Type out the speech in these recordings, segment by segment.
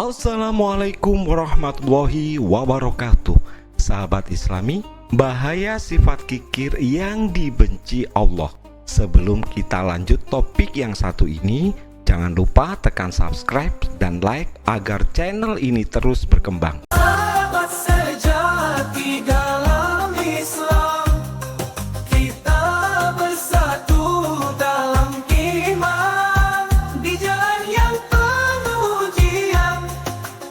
Assalamualaikum warahmatullahi wabarakatuh. Sahabat Islami, bahaya sifat kikir yang dibenci Allah. Sebelum kita lanjut topik yang satu ini, jangan lupa tekan subscribe dan like agar channel ini terus berkembang. Sahabat sejati dalam Islam, kita bersatu dalam iman. Di jalan yang penuh ujian,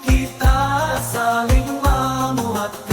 kita saling menguatkan.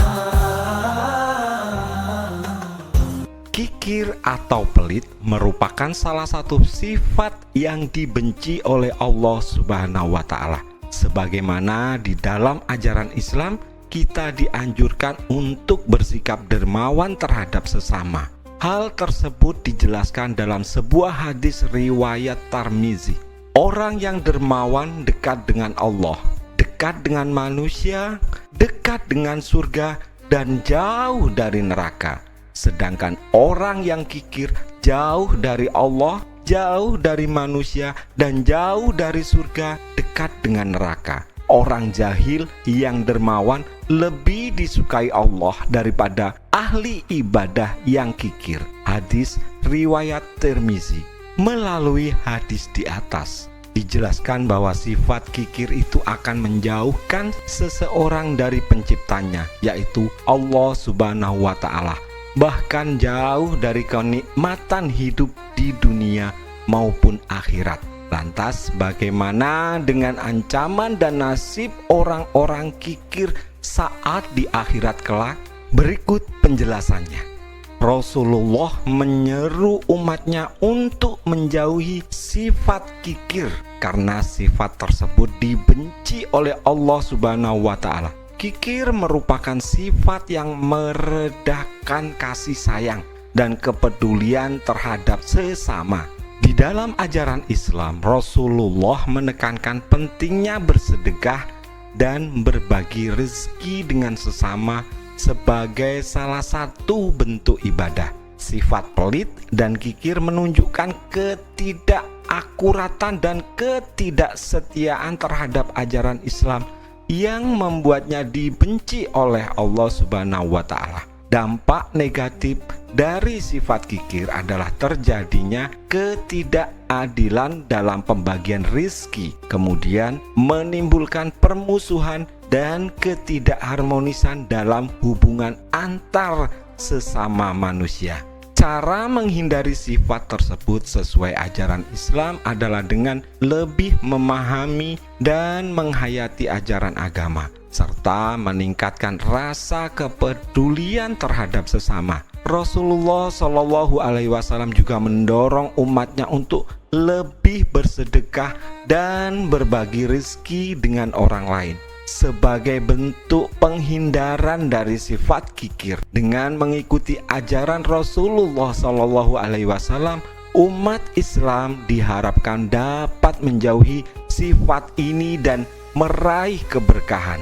Kikir atau pelit merupakan salah satu sifat yang dibenci oleh Allah Subhanahu wa Ta'ala. Sebagaimana di dalam ajaran Islam, kita dianjurkan untuk bersikap dermawan terhadap sesama. Hal tersebut dijelaskan dalam sebuah hadis riwayat Tirmizi. Orang yang dermawan dekat dengan Allah, dekat dengan manusia, dekat dengan surga, dan jauh dari neraka. Sedangkan orang yang kikir jauh dari Allah, jauh dari manusia, dan jauh dari surga, dekat dengan neraka. Orang jahil yang dermawan lebih disukai Allah daripada ahli ibadah yang kikir. Hadis riwayat Tirmizi. Melalui hadis di atas dijelaskan bahwa sifat kikir itu akan menjauhkan seseorang dari penciptanya, yaitu Allah Subhanahu wa Ta'ala, bahkan jauh dari kenikmatan hidup di dunia maupun akhirat. Lantas bagaimana dengan ancaman dan nasib orang-orang kikir saat di akhirat kelak? Berikut penjelasannya. Rasulullah menyeru umatnya untuk menjauhi sifat kikir karena sifat tersebut dibenci oleh Allah Subhanahu wa Ta'ala. Kikir merupakan sifat yang meredakan kasih sayang dan kepedulian terhadap sesama. Di dalam ajaran Islam, Rasulullah menekankan pentingnya bersedekah dan berbagi rezeki dengan sesama sebagai salah satu bentuk ibadah. Sifat pelit dan kikir menunjukkan ketidakakuratan dan ketidaksetiaan terhadap ajaran Islam yang membuatnya dibenci oleh Allah Subhanahu wa Ta'ala. Dampak negatif dari sifat kikir adalah terjadinya ketidakadilan dalam pembagian rizki, kemudian menimbulkan permusuhan dan ketidakharmonisan dalam hubungan antar sesama manusia. Cara menghindari sifat tersebut sesuai ajaran Islam adalah dengan lebih memahami dan menghayati ajaran agama, serta meningkatkan rasa kepedulian terhadap sesama. Rasulullah Shallallahu Alaihi Wasallam juga mendorong umatnya untuk lebih bersedekah dan berbagi rezeki dengan orang lain sebagai bentuk penghindaran dari sifat kikir. Dengan mengikuti ajaran Rasulullah Shallallahu Alaihi Wasallam, umat Islam diharapkan dapat menjauhi sifat ini dan meraih keberkahan.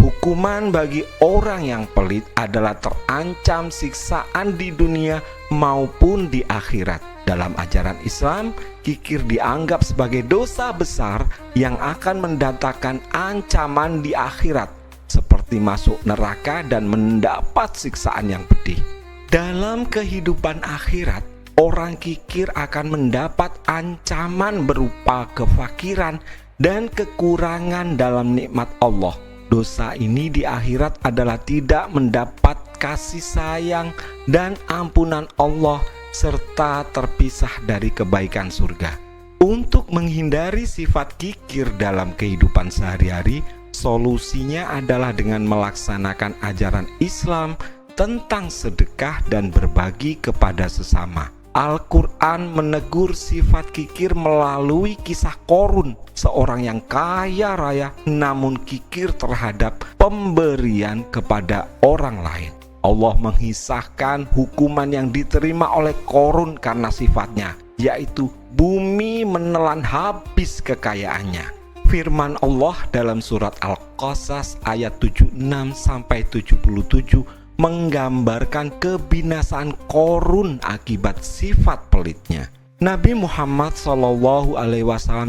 Hukuman bagi orang yang pelit adalah terancam siksaan di dunia maupun di akhirat. Dalam ajaran Islam, kikir dianggap sebagai dosa besar yang akan mendatangkan ancaman di akhirat, seperti masuk neraka dan mendapat siksaan yang pedih. Dalam kehidupan akhirat, orang kikir akan mendapat ancaman berupa kefakiran dan kekurangan dalam nikmat Allah. Dosa ini di akhirat adalah tidak mendapat kasih sayang dan ampunan Allah, serta terpisah dari kebaikan surga. Untuk menghindari sifat kikir dalam kehidupan sehari-hari, solusinya adalah dengan melaksanakan ajaran Islam tentang sedekah dan berbagi kepada sesama. Al-Quran menegur sifat kikir melalui kisah Qorun, seorang yang kaya raya namun kikir terhadap pemberian kepada orang lain. Allah mengisahkan hukuman yang diterima oleh Qorun karena sifatnya, yaitu bumi menelan habis kekayaannya. Firman Allah dalam surat Al-Qasas ayat 76-77 menggambarkan kebinasaan Qorun akibat sifat pelitnya. Nabi Muhammad SAW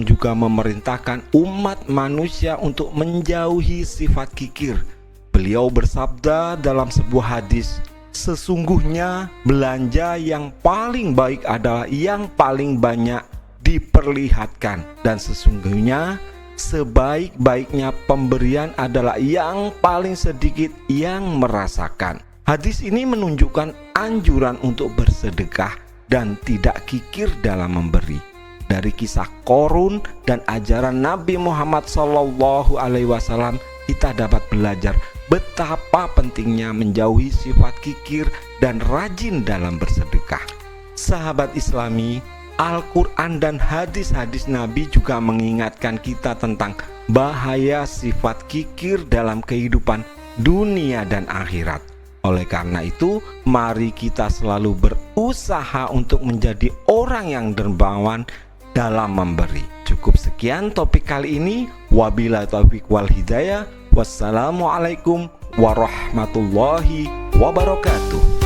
juga memerintahkan umat manusia untuk menjauhi sifat kikir. Beliau bersabda dalam sebuah hadis, "Sesungguhnya belanja yang paling baik adalah yang paling banyak diperlihatkan, dan sesungguhnya sebaik-baiknya pemberian adalah yang paling sedikit yang merasakan." Hadis ini menunjukkan anjuran untuk bersedekah dan tidak kikir dalam memberi. Dari kisah Qorun dan ajaran Nabi Muhammad SAW, kita dapat belajar betapa pentingnya menjauhi sifat kikir dan rajin dalam bersedekah. Sahabat Islami, Al-Quran dan hadis-hadis Nabi juga mengingatkan kita tentang bahaya sifat kikir dalam kehidupan dunia dan akhirat. Oleh karena itu, mari kita selalu berusaha untuk menjadi orang yang dermawan dalam memberi. Cukup sekian topik kali ini. Wabillahi taufiq wal hidayah. Wassalamualaikum warahmatullahi wabarakatuh.